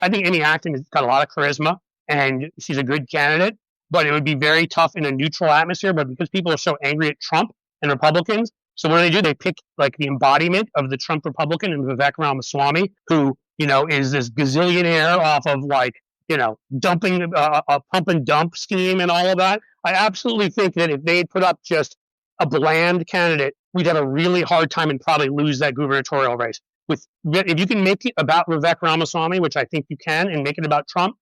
I think Amy Acton has got a lot of charisma and she's a good candidate, but it would be very tough in a neutral atmosphere. But because people are so angry at Trump and Republicans, so what do? They pick like the embodiment of the Trump Republican and Vivek Ramaswamy, who, is this gazillionaire off of like, dumping a pump and dump scheme and all of that. I absolutely think that if they put up just a bland candidate, we'd have a really hard time and probably lose that gubernatorial race. If you can make it about Vivek Ramaswamy, which I think you can, and make it about Trump,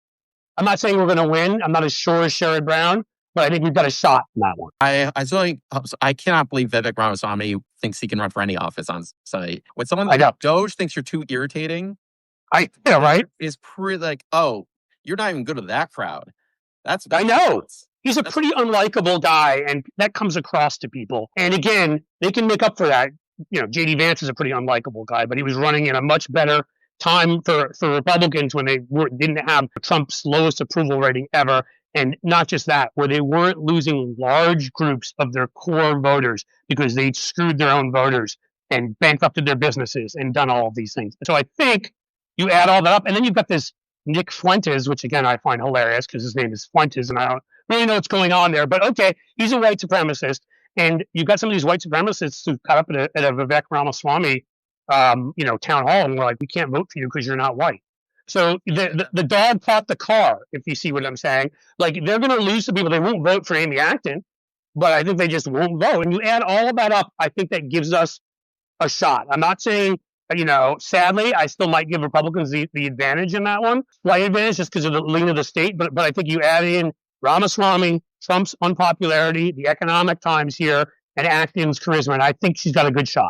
I'm not saying we're going to win. I'm not as sure as Sherrod Brown, but I think we've got a shot in that one. I cannot believe Vivek Ramaswamy thinks he can run for any office on site. When someone like Doge thinks you're too irritating, right? Is pretty like, oh, you're not even good with that crowd. I know. He's a pretty unlikable guy, and that comes across to people. And again, they can make up for that. J.D. Vance is a pretty unlikable guy, but he was running in a much better time for Republicans when they didn't have Trump's lowest approval rating ever. And not just that, where they weren't losing large groups of their core voters because they'd screwed their own voters and bankrupted their businesses and done all of these things. So I think you add all that up, and then you've got this Nick Fuentes, which again I find hilarious because his name is Fuentes, and I don't really know what's going on there. But okay, he's a white supremacist, and you've got some of these white supremacists who got up at a Vivek Ramaswamy, town hall, and were like, "We can't vote for you because you're not white." So the dog caught the car, if you see what I'm saying. Like, they're going to lose to people. They won't vote for Amy Acton, but I think they just won't vote. And you add all of that up, I think that gives us a shot. I'm not saying, sadly, I still might give Republicans the advantage in that one, slight advantage just because of the lean of the state. But I think you add in Ramaswamy, Trump's unpopularity, the economic times here, and Acton's charisma, and I think she's got a good shot.